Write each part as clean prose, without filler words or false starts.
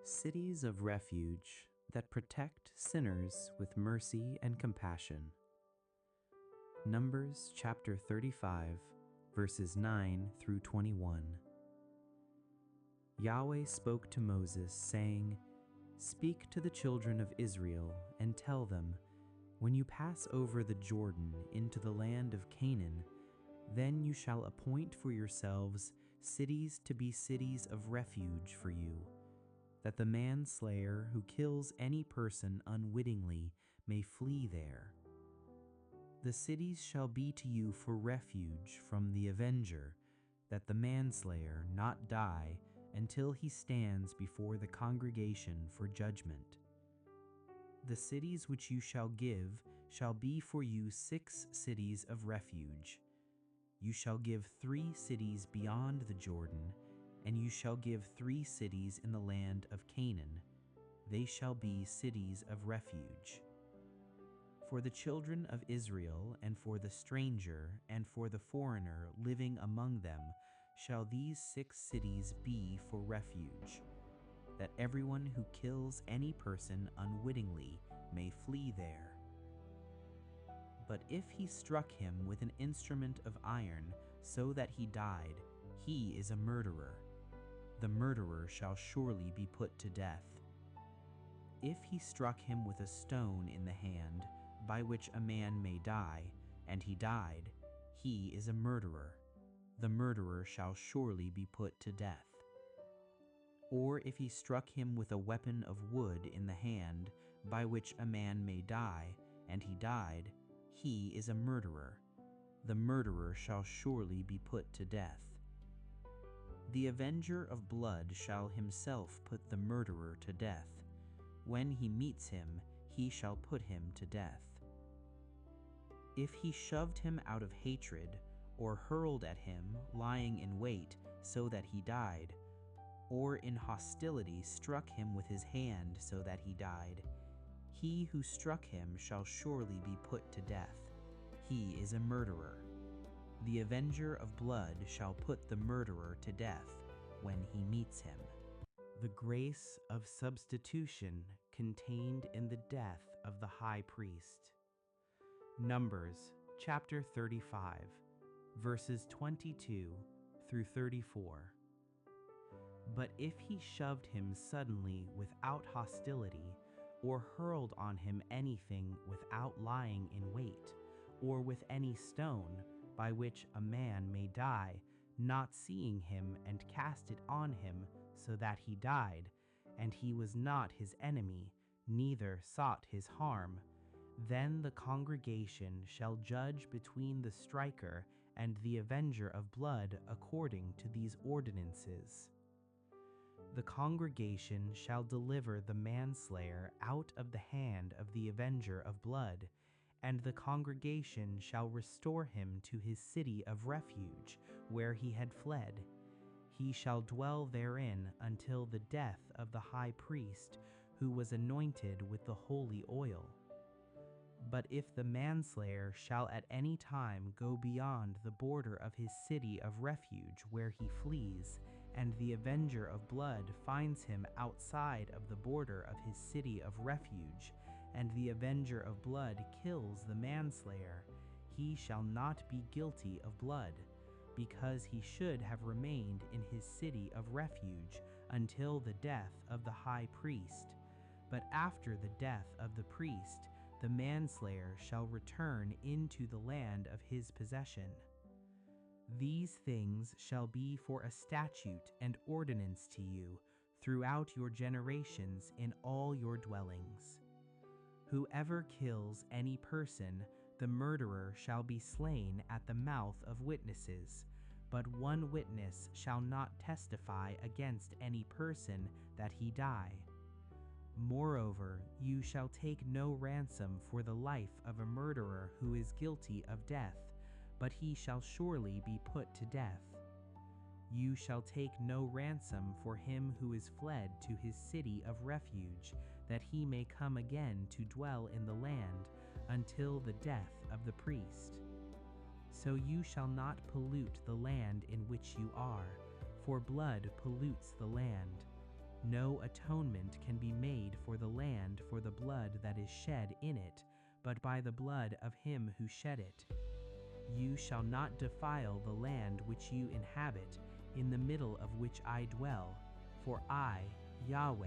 Cities of refuge that protect sinners with mercy and compassion. Numbers chapter 35, verses 9 through 21. Yahweh spoke to Moses, saying, "Speak to the children of Israel and tell them, when you pass over the Jordan into the land of Canaan, then you shall appoint for yourselves cities to be cities of refuge for you, that the manslayer who kills any person unwittingly may flee there. The cities shall be to you for refuge from the avenger, that the manslayer not die until he stands before the congregation for judgment. The cities which you shall give shall be for you 6 cities of refuge. You shall give 3 cities beyond the Jordan, and you shall give 3 cities in the land of Canaan. They shall be cities of refuge. For the children of Israel, and for the stranger, and for the foreigner living among them, shall these 6 cities be for refuge, that everyone who kills any person unwittingly may flee there. But if he struck him with an instrument of iron so that he died, he is a murderer. The murderer shall surely be put to death. If he struck him with a stone in the hand, by which a man may die, and he died, he is a murderer. The murderer shall surely be put to death. Or if he struck him with a weapon of wood in the hand, by which a man may die, and he died, he is a murderer. The murderer shall surely be put to death. The avenger of blood shall himself put the murderer to death. When he meets him, he shall put him to death. If he shoved him out of hatred, or hurled at him, lying in wait, so that he died, or in hostility struck him with his hand so that he died, he who struck him shall surely be put to death. He is a murderer. The avenger of blood shall put the murderer to death when he meets him. The grace of substitution contained in the death of the high priest. Numbers chapter 35, verses 22 through 34. But if he shoved him suddenly without hostility, or hurled on him anything without lying in wait, or with any stone, by which a man may die, not seeing him, and cast it on him, so that he died, and he was not his enemy, neither sought his harm, then the congregation shall judge between the striker and the avenger of blood according to these ordinances. The congregation shall deliver the manslayer out of the hand of the avenger of blood, and the congregation shall restore him to his city of refuge, where he had fled. He shall dwell therein until the death of the high priest, who was anointed with the holy oil. But if the manslayer shall at any time go beyond the border of his city of refuge where he flees, and the avenger of blood finds him outside of the border of his city of refuge, and the avenger of blood kills the manslayer, he shall not be guilty of blood, because he should have remained in his city of refuge until the death of the high priest. But after the death of the priest, the manslayer shall return into the land of his possession. These things shall be for a statute and ordinance to you throughout your generations in all your dwellings. Whoever kills any person, the murderer shall be slain at the mouth of witnesses, but one witness shall not testify against any person that he die. Moreover, you shall take no ransom for the life of a murderer who is guilty of death, but he shall surely be put to death. You shall take no ransom for him who is fled to his city of refuge, that he may come again to dwell in the land until the death of the priest. So you shall not pollute the land in which you are, for blood pollutes the land. No atonement can be made for the land for the blood that is shed in it, but by the blood of him who shed it. You shall not defile the land which you inhabit, in the middle of which I dwell, for I, Yahweh,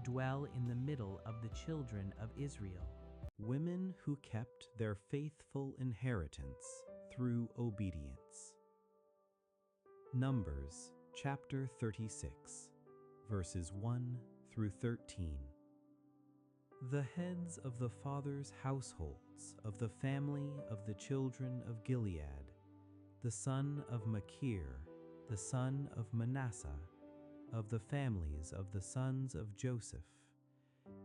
dwell in the middle of the children of Israel. Women who kept their faithful inheritance through obedience. Numbers chapter 36, verses 1 through 13. The heads of the fathers' households of the family of the children of Gilead, the son of Machir, the son of Manasseh, of the families of the sons of Joseph,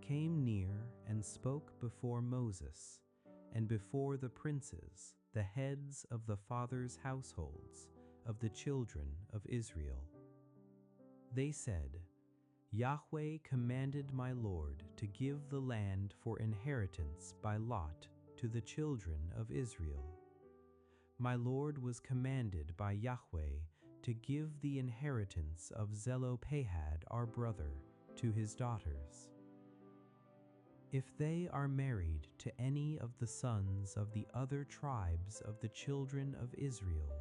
came near and spoke before Moses and before the princes, the heads of the fathers' households of the children of Israel. They said, Yahweh commanded my Lord to give the land for inheritance by lot to the children of Israel. My Lord was commanded by Yahweh to give the inheritance of Zelophehad our brother to his daughters. If they are married to any of the sons of the other tribes of the children of Israel,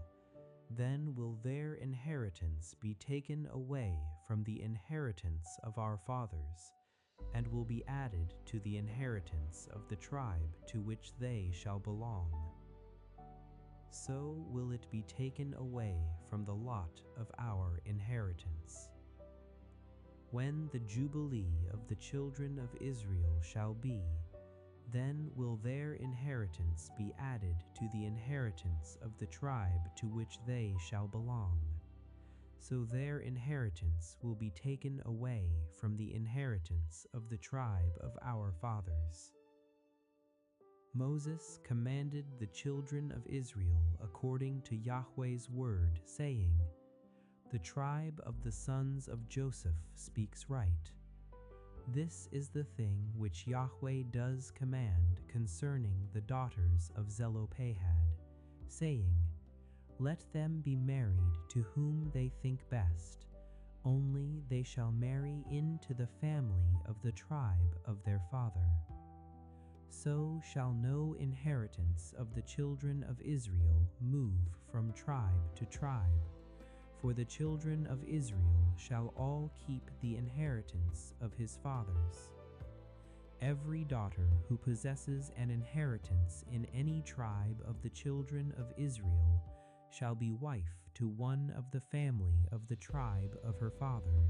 then will their inheritance be taken away from the inheritance of our fathers, and will be added to the inheritance of the tribe to which they shall belong. So will it be taken away from the lot of our inheritance. When the Jubilee of the children of Israel shall be, then will their inheritance be added to the inheritance of the tribe to which they shall belong. So their inheritance will be taken away from the inheritance of the tribe of our fathers. Moses commanded the children of Israel according to Yahweh's word, saying, The tribe of the sons of Joseph speaks right. This is the thing which Yahweh does command concerning the daughters of Zelophehad, saying, Let them be married to whom they think best, only they shall marry into the family of the tribe of their father. So shall no inheritance of the children of Israel move from tribe to tribe, for the children of Israel shall all keep the inheritance of his fathers. Every daughter who possesses an inheritance in any tribe of the children of Israel shall be wife to one of the family of the tribe of her father,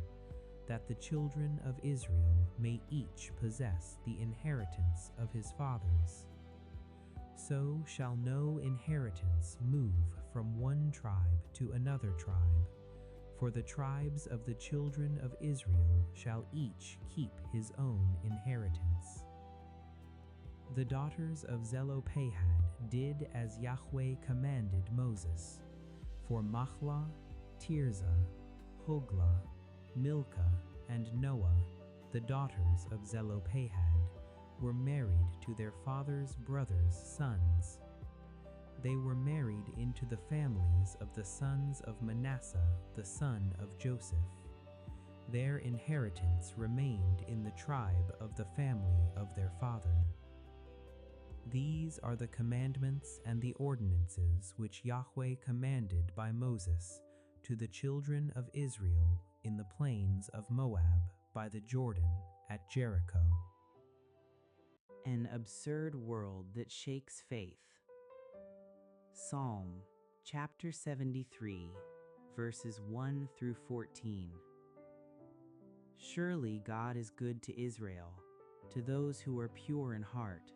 that the children of Israel may each possess the inheritance of his fathers. So shall no inheritance move from one tribe to another tribe, for the tribes of the children of Israel shall each keep his own inheritance. The daughters of Zelophehad did as Yahweh commanded Moses, for Mahlah, Tirzah, Hoglah, Milcah, and Noah, the daughters of Zelophehad, were married to their father's brothers' sons. They were married into the families of the sons of Manasseh, the son of Joseph. Their inheritance remained in the tribe of the family of their father. These are the commandments and the ordinances which Yahweh commanded by Moses to the children of Israel in the plains of Moab by the Jordan at Jericho. An absurd world that shakes faith. Psalm chapter 73, verses 1 through 14. Surely God is good to Israel, to those who are pure in heart.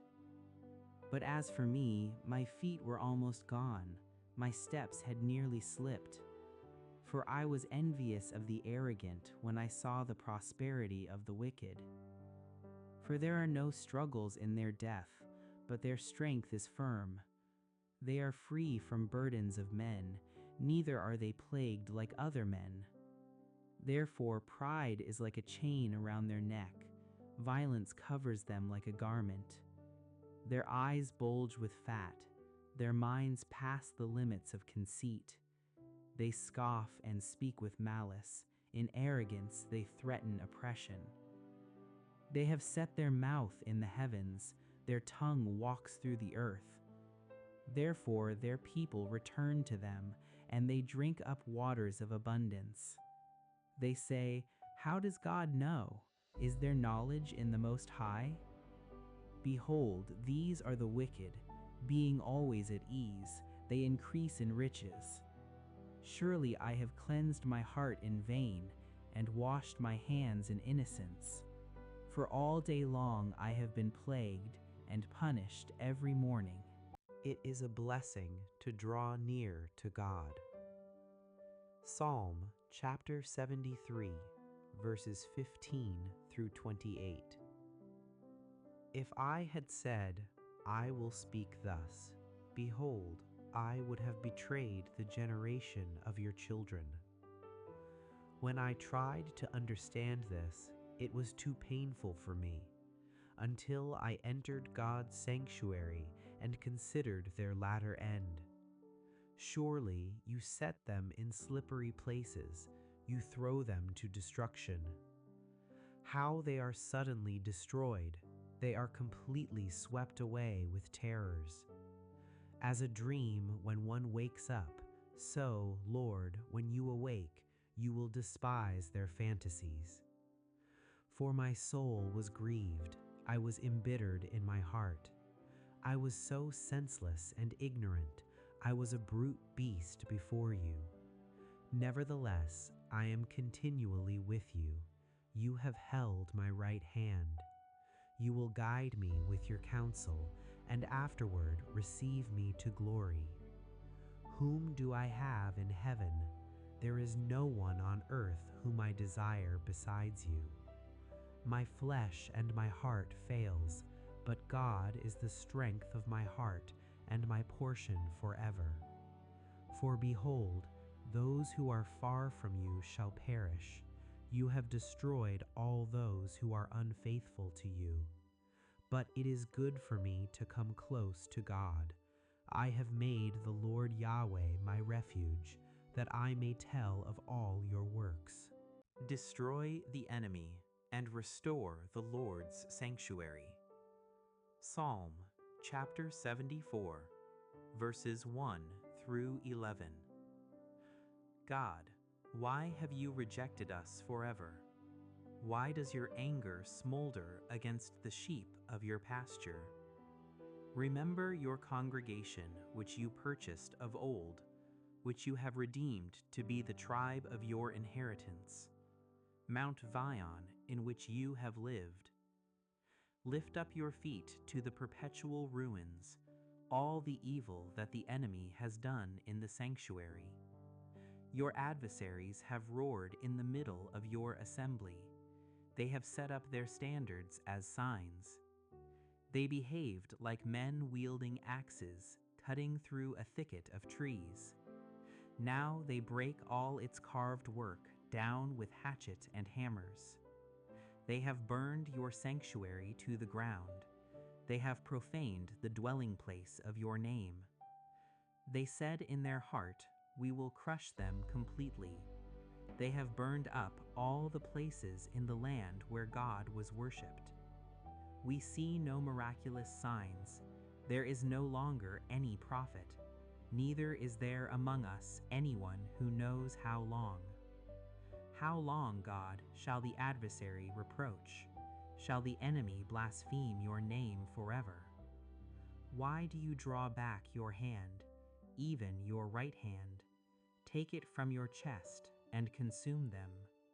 But as for me, my feet were almost gone, my steps had nearly slipped. For I was envious of the arrogant when I saw the prosperity of the wicked. For there are no struggles in their death, but their strength is firm. They are free from burdens of men, neither are they plagued like other men. Therefore pride is like a chain around their neck, violence covers them like a garment. Their eyes bulge with fat, their minds pass the limits of conceit. They scoff and speak with malice, In arrogance they threaten oppression. They have set their mouth in the heavens, their tongue walks through the earth. Therefore their people return to them, and they drink up waters of abundance. They say, "How does God know? Is there knowledge in the Most High?" Behold, these are the wicked, being always at ease, they increase in riches. Surely I have cleansed my heart in vain, and washed my hands in innocence. For all day long I have been plagued and punished every morning. It is a blessing to draw near to God. Psalm chapter 73, verses 15 through 28. If I had said, "I will speak thus," behold, I would have betrayed the generation of your children. When I tried to understand this, it was too painful for me, until I entered God's sanctuary and considered their latter end. Surely you set them in slippery places, you throw them to destruction. How they are suddenly destroyed, they are completely swept away with terrors. As a dream when one wakes up, so, Lord, when you awake, you will despise their fantasies. For my soul was grieved, I was embittered in my heart. I was so senseless and ignorant, I was a brute beast before you. Nevertheless, I am continually with you. You have held my right hand. You will guide me with your counsel, and afterward receive me to glory. Whom do I have in heaven? There is no one on earth whom I desire besides you. My flesh and my heart fails, but God is the strength of my heart and my portion forever. For behold, those who are far from you shall perish. You have destroyed all those who are unfaithful to you. But it is good for me to come close to God. I have made the Lord Yahweh my refuge, that I may tell of all your works. Destroy the enemy and restore the Lord's sanctuary. Psalm chapter 74, verses 1 through 11. God, why have you rejected us forever? Why does your anger smolder against the sheep of your pasture? Remember your congregation which you purchased of old, which you have redeemed to be the tribe of your inheritance, Mount Zion in which you have lived. Lift up your feet to the perpetual ruins, all the evil that the enemy has done in the sanctuary. Your adversaries have roared in the middle of your assembly. They have set up their standards as signs. They behaved like men wielding axes, cutting through a thicket of trees. Now they break all its carved work down with hatchet and hammers. They have burned your sanctuary to the ground. They have profaned the dwelling place of your name. They said in their heart, "We will crush them completely." They have burned up all the places in the land where God was worshipped. We see no miraculous signs. There is no longer any prophet. Neither is there among us anyone who knows how long. How long, God, shall the adversary reproach? Shall the enemy blaspheme your name forever? Why do you draw back your hand, even your right hand? Take it from your chest and consume them.